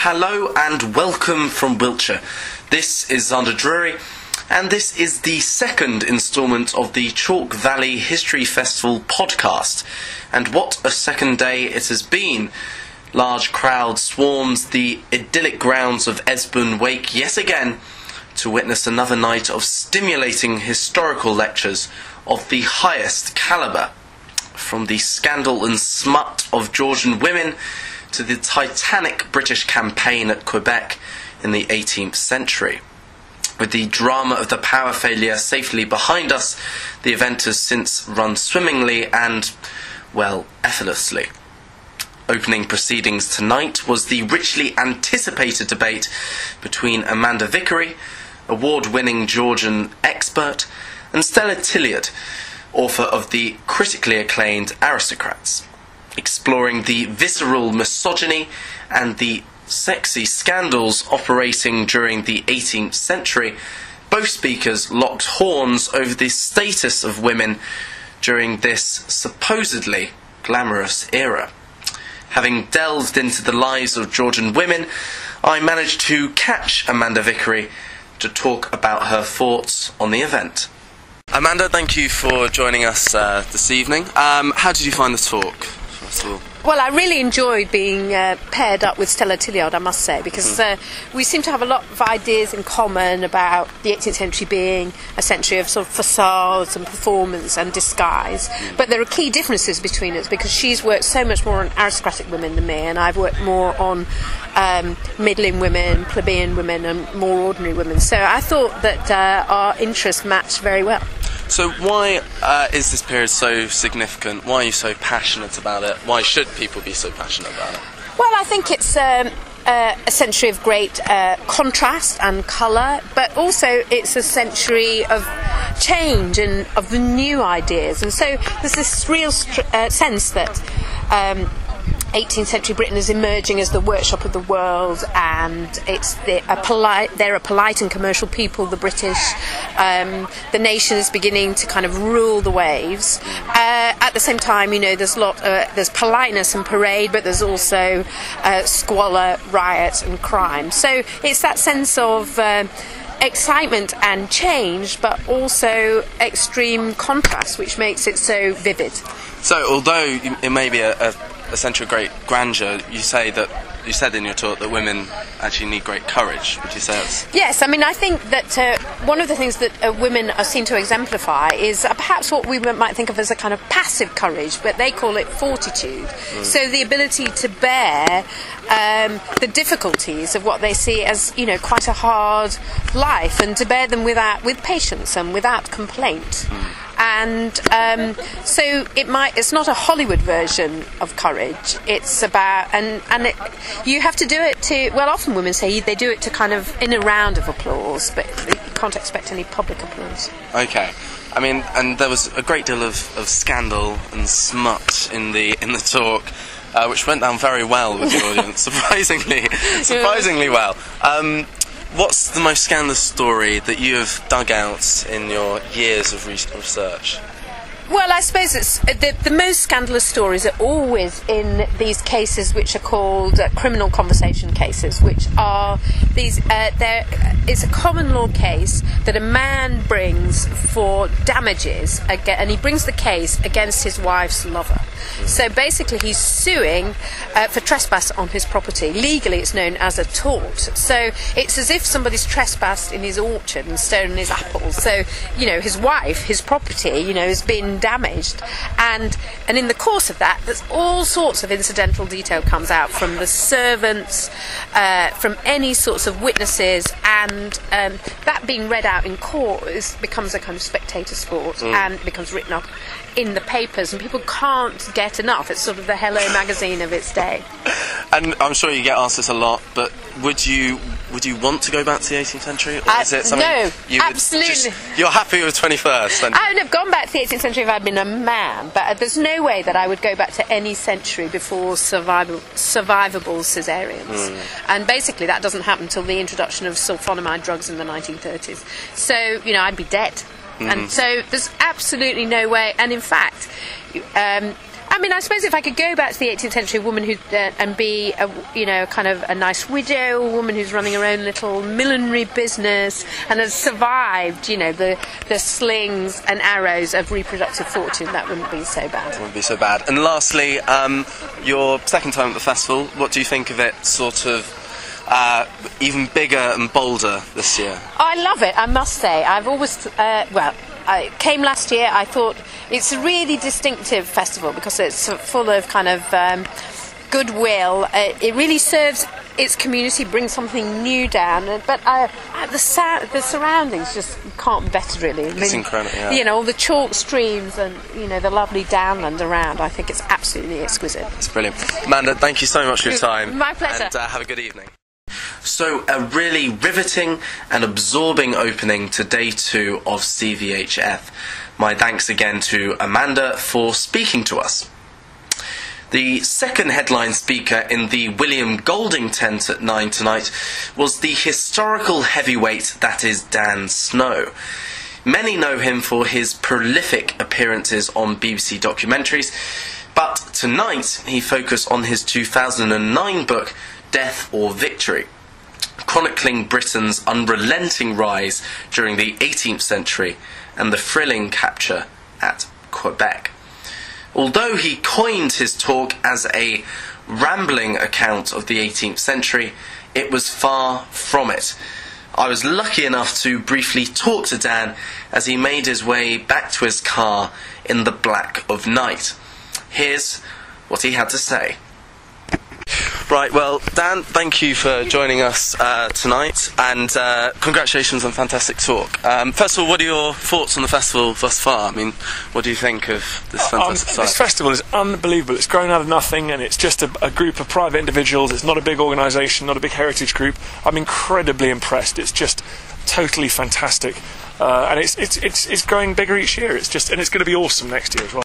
Hello and welcome from Wiltshire. This is Xander Drury, and this is the second instalment of the Chalke Valley History Festival podcast. And what a second day it has been. Large crowd swarms the idyllic grounds of Esbourne Wake yet again to witness another night of stimulating historical lectures of the highest calibre. From the scandal and smut of Georgian women to the titanic British campaign at Quebec in the 18th century. With the drama of the power failure safely behind us, the event has since run swimmingly and, well, effortlessly. Opening proceedings tonight was the richly anticipated debate between Amanda Vickery, award-winning Georgian expert, and Stella Tilliard, author of the critically acclaimed Aristocrats. Exploring the visceral misogyny and the sexy scandals operating during the 18th century, both speakers locked horns over the status of women during this supposedly glamorous era. Having delved into the lives of Georgian women, I managed to catch Amanda Vickery to talk about her thoughts on the event. Amanda, thank you for joining us this evening. How did you find the talk, first of all? Well, I really enjoyed being paired up with Stella Tilliard, I must say, because we seem to have a lot of ideas in common about the 18th century being a century of sort of facades and performance and disguise. But there are key differences between us because she's worked so much more on aristocratic women than me, and I've worked more on middling women, plebeian women, and more ordinary women. So I thought that our interests matched very well. So why is this period so significant? Why are you so passionate about it? Why should people be so passionate about it? Well, I think it's a century of great contrast and colour, but also it's a century of change and of new ideas. And so there's this real sense that 18th century Britain is emerging as the workshop of the world, and they're a polite and commercial people, the British. The nation is beginning to kind of rule the waves. At the same time, you know, there's politeness and parade, but there's also squalor, riot, and crime. So it's that sense of excitement and change, but also extreme contrast, which makes it so vivid. So, although it may be a century of great grandeur, you said in your talk that women actually need great courage. Would you say that's... Yes, I mean, I think that one of the things that women are seen to exemplify is perhaps what we might think of as a kind of passive courage, but they call it fortitude. So the ability to bear the difficulties of what they see as, you know, quite a hard life, and to bear them with patience and without complaint. And so it's not a Hollywood version of courage. It's about, you have to do it to, well, often women say they do it to kind of in a round of applause, but you can't expect any public applause. Okay. I mean, and there was a great deal of scandal and smut in the talk, which went down very well with the audience, surprisingly well. What's the most scandalous story that you have dug out in your years of research? Well, I suppose it's the most scandalous stories are always in these cases which are called criminal conversation cases, which are these. It's a common law case that a man brings for damages, and he brings the case against his wife's lover. So basically, he's suing for trespass on his property. Legally, it's known as a tort. So it's as if somebody's trespassed in his orchard and stolen his apples. So, you know, his wife, his property, you know, has been damaged, and in the course of that, there's all sorts of incidental detail comes out from the servants, from any sorts of witnesses, and that being read out in court becomes a kind of spectator sport and becomes written up in the papers, and people can't get enough. It's sort of the Hello magazine of its day. And I'm sure you get asked this a lot, but would you want to go back to the 18th century? Or is it something no, absolutely. You're happy with 21st? Then? I would have gone back to the 18th century if I'd been a man, but there's no way that I would go back to any century before survivable caesareans. And basically that doesn't happen until the introduction of sulfonamide drugs in the 1930s. So, you know, I'd be dead. And so there's absolutely no way. And in fact, I mean, I suppose if I could go back to the 18th century, a woman who and be kind of a nice widow, a woman who's running her own little millinery business and has survived, the slings and arrows of reproductive fortune, that wouldn't be so bad. It wouldn't be so bad. And lastly, your second time at the festival, what do you think of it sort of even bigger and bolder this year? I love it, I must say. I've always, I came last year. I thought it's a really distinctive festival because it's full of kind of goodwill. It really serves its community, brings something new down. But the surroundings just can't be better, really. It's incredible, yeah. All the chalk streams and the lovely downland around. I think it's absolutely exquisite. It's brilliant. Amanda, thank you so much for your time. My pleasure. And have a good evening. So, a really riveting and absorbing opening to day 2 of CVHF. My thanks again to Amanda for speaking to us. The second headline speaker in the William Golding tent at 9 tonight was the historical heavyweight that is Dan Snow. Many know him for his prolific appearances on BBC documentaries, but tonight he focused on his 2009 book, Death or Victory, chronicling Britain's unrelenting rise during the 18th century and the thrilling capture at Quebec. Although he coined his talk as a rambling account of the 18th century, it was far from it. I was lucky enough to briefly talk to Dan as he made his way back to his car in the black of night. Here's what he had to say. Right, well, Dan, thank you for joining us tonight, and congratulations on fantastic talk. First of all, what are your thoughts on the festival thus far? I mean, what do you think of this fantastic site? This festival is unbelievable. It's grown out of nothing, and it's just a group of private individuals. It's not a big organisation, not a big heritage group. I'm incredibly impressed. It's just totally fantastic, and it's growing bigger each year. And it's going to be awesome next year as well.